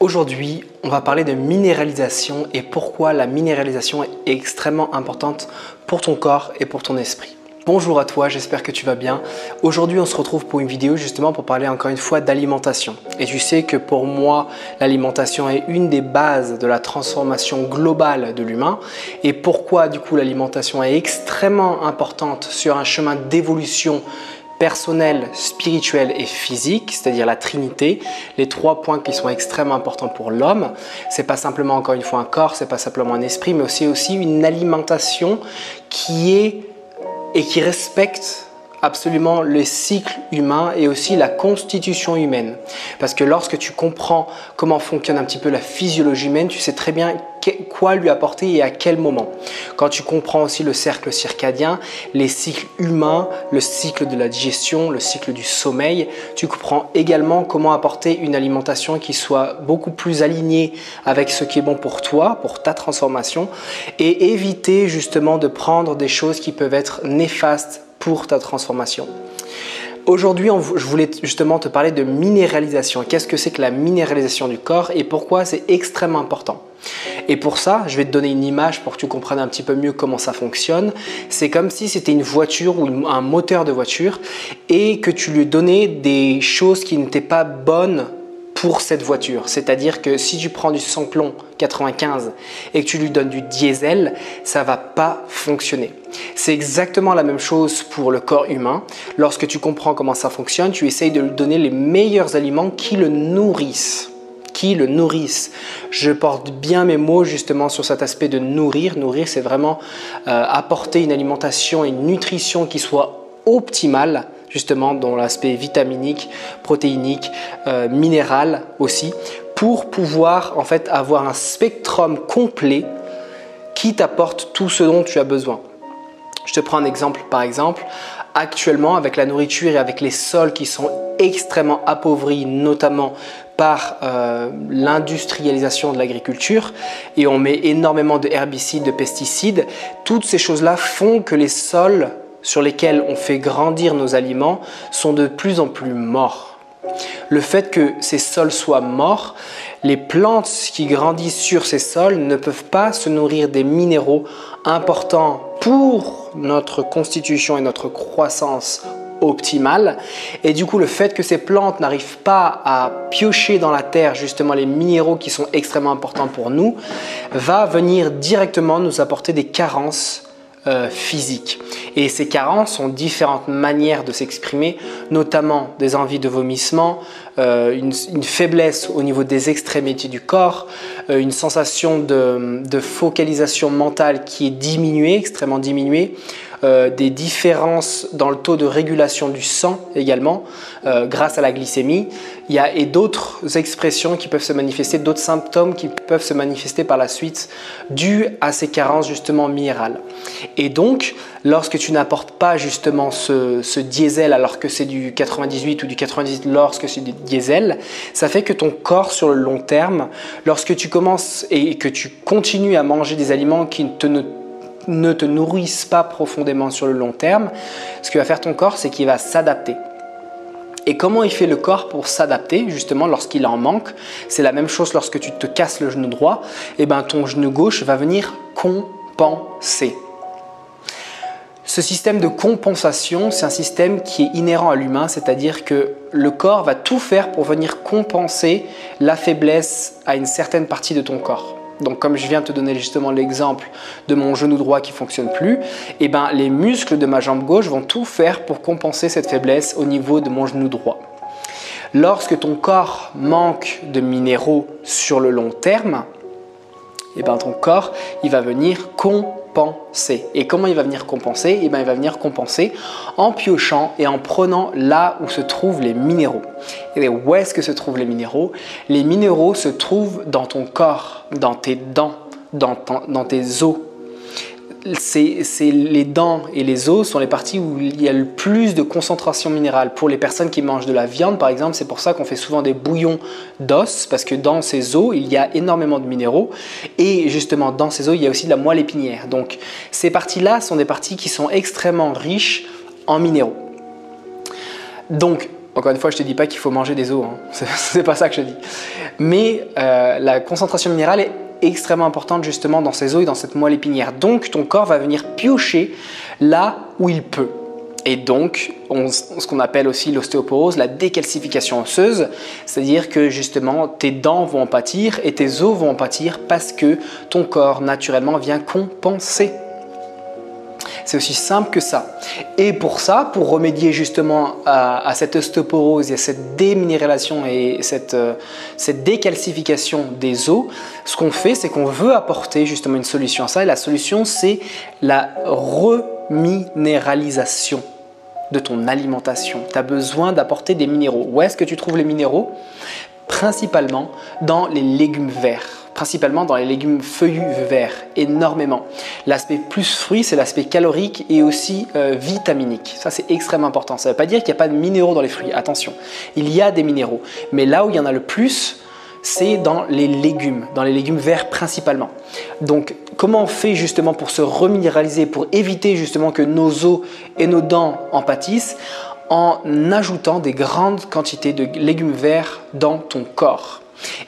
Aujourd'hui, on va parler de minéralisation et pourquoi la minéralisation est extrêmement importante pour ton corps et pour ton esprit. Bonjour à toi, j'espère que tu vas bien. Aujourd'hui, on se retrouve pour une vidéo justement pour parler encore une fois d'alimentation. Et tu sais que pour moi, l'alimentation est une des bases de la transformation globale de l'humain. Et pourquoi du coup l'alimentation est extrêmement importante sur un chemin d'évolution personnel, spirituel et physique, c'est-à-dire la trinité, les trois points qui sont extrêmement importants pour l'homme. C'est pas simplement encore une fois un corps, c'est pas simplement un esprit, mais aussi une alimentation qui respecte absolument le cycle humain et aussi la constitution humaine. Parce que lorsque tu comprends comment fonctionne un petit peu la physiologie humaine, tu sais très bien quoi lui apporter et à quel moment. Quand tu comprends aussi le cercle circadien, les cycles humains, le cycle de la digestion, le cycle du sommeil, tu comprends également comment apporter une alimentation qui soit beaucoup plus alignée avec ce qui est bon pour toi, pour ta transformation, et éviter justement de prendre des choses qui peuvent être néfastes pour ta transformation. Aujourd'hui, je voulais justement te parler de minéralisation. Qu'est-ce que c'est que la minéralisation du corps et pourquoi c'est extrêmement important? Et pour ça, je vais te donner une image pour que tu comprennes un petit peu mieux comment ça fonctionne. C'est comme si c'était une voiture ou un moteur de voiture et que tu lui donnais des choses qui n'étaient pas bonnes pour cette voiture. C'est-à-dire que si tu prends du samplon 95 et que tu lui donnes du diesel, ça ne va pas fonctionner. C'est exactement la même chose pour le corps humain. Lorsque tu comprends comment ça fonctionne, tu essayes de lui donner les meilleurs aliments qui le nourrissent. Je porte bien mes mots justement sur cet aspect de nourrir. Nourrir, c'est vraiment apporter une alimentation et une nutrition qui soit optimale, justement dans l'aspect vitaminique, protéinique, minéral aussi, pour pouvoir en fait avoir un spectrum complet qui t'apporte tout ce dont tu as besoin. Je te prends un exemple par exemple. Actuellement, avec la nourriture et avec les sols qui sont extrêmement appauvris, notamment par l'industrialisation de l'agriculture, et on met énormément de herbicides, de pesticides, toutes ces choses-là font que les sols sur lesquels on fait grandir nos aliments sont de plus en plus morts. Le fait que ces sols soient morts, les plantes qui grandissent sur ces sols ne peuvent pas se nourrir des minéraux importants pour notre constitution et notre croissance optimale. Et du coup, le fait que ces plantes n'arrivent pas à piocher dans la terre justement les minéraux qui sont extrêmement importants pour nous, va venir directement nous apporter des carences physiques. Et ces carences ont différentes manières de s'exprimer, notamment des envies de vomissement, une faiblesse au niveau des extrémités du corps, une sensation de focalisation mentale qui est diminuée, extrêmement diminuée, des différences dans le taux de régulation du sang également grâce à la glycémie. Il y a d'autres expressions qui peuvent se manifester, d'autres symptômes qui peuvent se manifester par la suite dus à ces carences justement minérales. Et donc, lorsque tu n'apportes pas justement ce diesel alors que c'est du 98 ou du 98 lorsque c'est du diesel, ça fait que ton corps sur le long terme, lorsque tu commences et que tu continues à manger des aliments qui ne te nourrissent pas profondément sur le long terme, ce que va faire ton corps, c'est qu'il va s'adapter. Et comment il fait le corps pour s'adapter justement lorsqu'il en manque? C'est la même chose lorsque tu te casses le genou droit, et ben ton genou gauche va venir compenser. Ce système de compensation, c'est un système qui est inhérent à l'humain, c'est-à-dire que le corps va tout faire pour venir compenser la faiblesse à une certaine partie de ton corps. Donc comme je viens de te donner justement l'exemple de mon genou droit qui ne fonctionne plus, et ben, les muscles de ma jambe gauche vont tout faire pour compenser cette faiblesse au niveau de mon genou droit. Lorsque ton corps manque de minéraux sur le long terme, et ben, ton corps il va venir compenser. Et comment il va venir compenser? Et ben, il va venir compenser en piochant et en prenant là où se trouvent les minéraux. Et où est-ce que se trouvent les minéraux? Les minéraux se trouvent dans ton corps, dans tes dents, dans tes os. Les dents et les os sont les parties où il y a le plus de concentration minérale. Pour les personnes qui mangent de la viande, par exemple, c'est pour ça qu'on fait souvent des bouillons d'os, parce que dans ces os, il y a énormément de minéraux. Et justement, dans ces os, il y a aussi de la moelle épinière. Donc, ces parties-là sont des parties qui sont extrêmement riches en minéraux. Donc, encore une fois, je ne te dis pas qu'il faut manger des os, hein. C'est pas ça que je dis. mais la concentration minérale est extrêmement importante justement dans ces os et dans cette moelle épinière. Donc ton corps va venir piocher là où il peut. Et donc, ce qu'on appelle aussi l'ostéoporose, la décalcification osseuse, c'est-à-dire que justement tes dents vont en pâtir et tes os vont en pâtir parce que ton corps naturellement vient compenser. C'est aussi simple que ça. Et pour ça, pour remédier justement à cette ostéoporose et à cette déminéralisation et cette décalcification des os, ce qu'on fait, c'est qu'on veut apporter justement une solution à ça. Et la solution, c'est la reminéralisation de ton alimentation. Tu as besoin d'apporter des minéraux. Où est-ce que tu trouves les minéraux? Principalement dans les légumes verts. Principalement dans les légumes feuillus verts, énormément. L'aspect plus fruit, c'est l'aspect calorique et aussi vitaminique. Ça, c'est extrêmement important. Ça ne veut pas dire qu'il n'y a pas de minéraux dans les fruits. Attention, il y a des minéraux. Mais là où il y en a le plus, c'est dans les légumes verts principalement. Donc, comment on fait justement pour se reminéraliser, pour éviter justement que nos os et nos dents en pâtissent? En ajoutant des grandes quantités de légumes verts dans ton corps.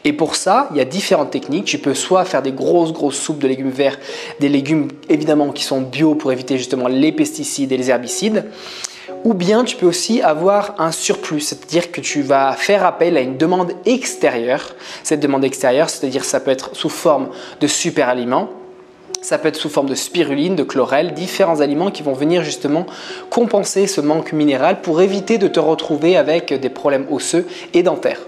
Et pour ça, il y a différentes techniques. Tu peux soit faire des grosses soupes de légumes verts, des légumes évidemment qui sont bio pour éviter justement les pesticides et les herbicides, ou bien tu peux aussi avoir un surplus, c'est-à-dire que tu vas faire appel à une demande extérieure. Cette demande extérieure, c'est-à-dire ça peut être sous forme de super aliments, ça peut être sous forme de spiruline, de chlorelle, différents aliments qui vont venir justement compenser ce manque minéral pour éviter de te retrouver avec des problèmes osseux et dentaires.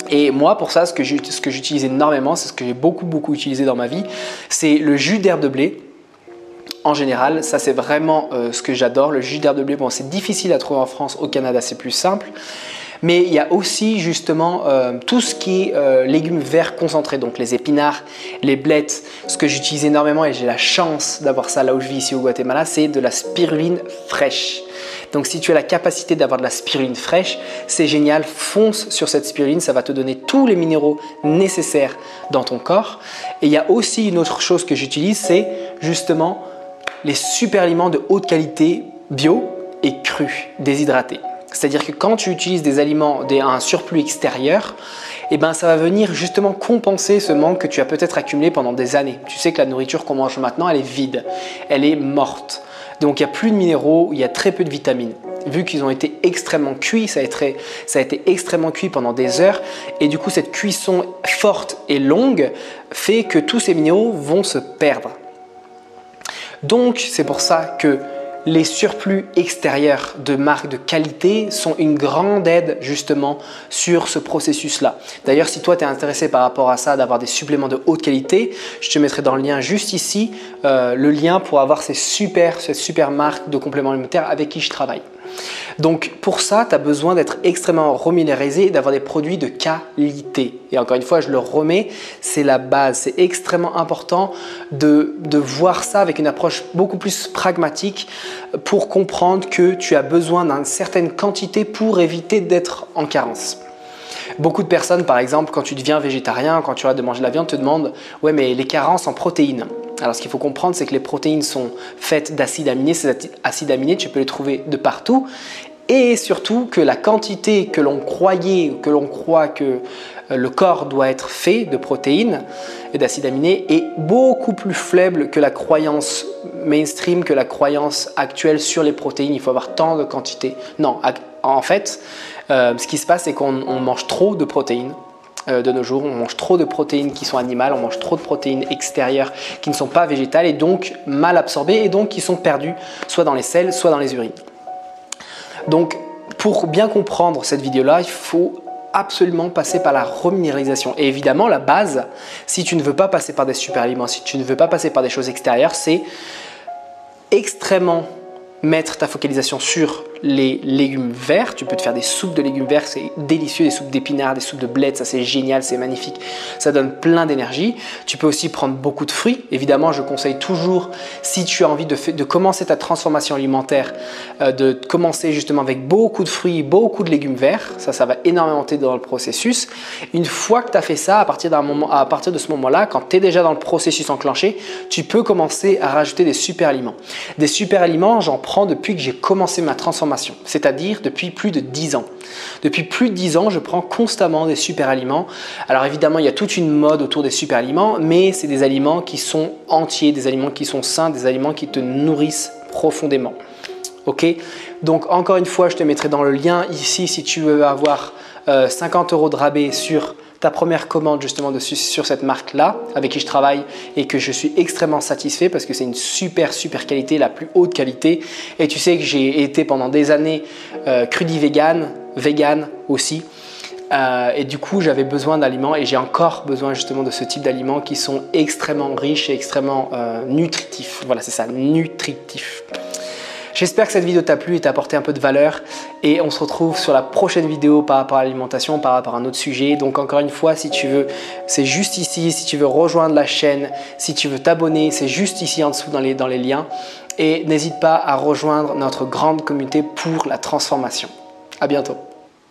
Et moi, pour ça, ce que j'utilise énormément, c'est ce que j'ai beaucoup utilisé dans ma vie, c'est le jus d'herbe de blé. En général, ça c'est vraiment ce que j'adore. Le jus d'herbe de blé, bon, c'est difficile à trouver en France, au Canada c'est plus simple. Mais il y a aussi justement tout ce qui est légumes verts concentrés, donc les épinards, les blettes. Ce que j'utilise énormément et j'ai la chance d'avoir ça là où je vis ici au Guatemala, c'est de la spiruline fraîche. Donc si tu as la capacité d'avoir de la spiruline fraîche, c'est génial, fonce sur cette spiruline, ça va te donner tous les minéraux nécessaires dans ton corps. Et il y a aussi une autre chose que j'utilise, c'est justement les super aliments de haute qualité bio et crus, déshydratés. C'est-à-dire que quand tu utilises des aliments, un surplus extérieur, eh ben, ça va venir justement compenser ce manque que tu as peut-être accumulé pendant des années. Tu sais que la nourriture qu'on mange maintenant, elle est vide, elle est morte. Donc il n'y a plus de minéraux, il y a très peu de vitamines. Vu qu'ils ont été extrêmement cuits, ça a été extrêmement cuit pendant des heures et du coup cette cuisson forte et longue fait que tous ces minéraux vont se perdre. Donc c'est pour ça que les surplus extérieurs de marques de qualité sont une grande aide justement sur ce processus-là. D'ailleurs, si toi tu es intéressé par rapport à ça, d'avoir des suppléments de haute qualité, je te mettrai dans le lien juste ici, le lien pour avoir cette super marque de compléments alimentaires avec qui je travaille. Donc pour ça, tu as besoin d'être extrêmement reminéralisé et d'avoir des produits de qualité. Et encore une fois, je le remets, c'est la base. C'est extrêmement important de voir ça avec une approche beaucoup plus pragmatique pour comprendre que tu as besoin d'une certaine quantité pour éviter d'être en carence. Beaucoup de personnes, par exemple, quand tu deviens végétarien, quand tu arrêtes de manger de la viande, te demandent « Ouais, mais les carences en protéines ». Alors, ce qu'il faut comprendre, c'est que les protéines sont faites d'acides aminés. Ces acides aminés, tu peux les trouver de partout. Et surtout que la quantité que l'on croit que le corps doit être fait de protéines et d'acides aminés est beaucoup plus faible que la croyance mainstream, que la croyance actuelle sur les protéines. Il faut avoir tant de quantité. Non, en fait, ce qui se passe, c'est qu'on mange trop de protéines. De nos jours, on mange trop de protéines qui sont animales, on mange trop de protéines extérieures qui ne sont pas végétales et donc mal absorbées et donc qui sont perdues soit dans les selles, soit dans les urines. Donc, pour bien comprendre cette vidéo-là, il faut absolument passer par la reminéralisation. Et évidemment, la base, si tu ne veux pas passer par des super aliments, si tu ne veux pas passer par des choses extérieures, c'est extrêmement mettre ta focalisation sur les légumes verts. Tu peux te faire des soupes de légumes verts, c'est délicieux, des soupes d'épinards, des soupes de blettes, ça c'est génial, c'est magnifique, ça donne plein d'énergie. Tu peux aussi prendre beaucoup de fruits. Évidemment, je conseille toujours, si tu as envie de commencer ta transformation alimentaire, de commencer justement avec beaucoup de fruits, beaucoup de légumes verts. Ça va énormément t'aider dans le processus. Une fois que tu as fait ça, à partir de ce moment-là, quand tu es déjà dans le processus enclenché, tu peux commencer à rajouter des super aliments. Des super aliments, j'en prends depuis que j'ai commencé ma transformation transformation, c'est-à-dire depuis plus de 10 ans. Depuis plus de 10 ans, je prends constamment des super aliments. Alors évidemment, il y a toute une mode autour des super aliments, mais c'est des aliments qui sont entiers, des aliments qui sont sains, des aliments qui te nourrissent profondément. Ok? Donc encore une fois, je te mettrai dans le lien ici si tu veux avoir 50 € de rabais sur ta première commande justement sur cette marque-là avec qui je travaille et que je suis extrêmement satisfait parce que c'est une super qualité, la plus haute qualité. Et tu sais que j'ai été pendant des années crudi-vegan aussi. Et du coup, j'avais besoin d'aliments et j'ai encore besoin justement de ce type d'aliments qui sont extrêmement riches et extrêmement nutritifs. Voilà, c'est ça, nutritifs. J'espère que cette vidéo t'a plu et t'a apporté un peu de valeur et on se retrouve sur la prochaine vidéo par rapport à l'alimentation, par rapport à un autre sujet. Donc encore une fois, si tu veux, c'est juste ici. Si tu veux rejoindre la chaîne, si tu veux t'abonner, c'est juste ici en dessous dans les liens. Et n'hésite pas à rejoindre notre grande communauté pour la transformation. À bientôt.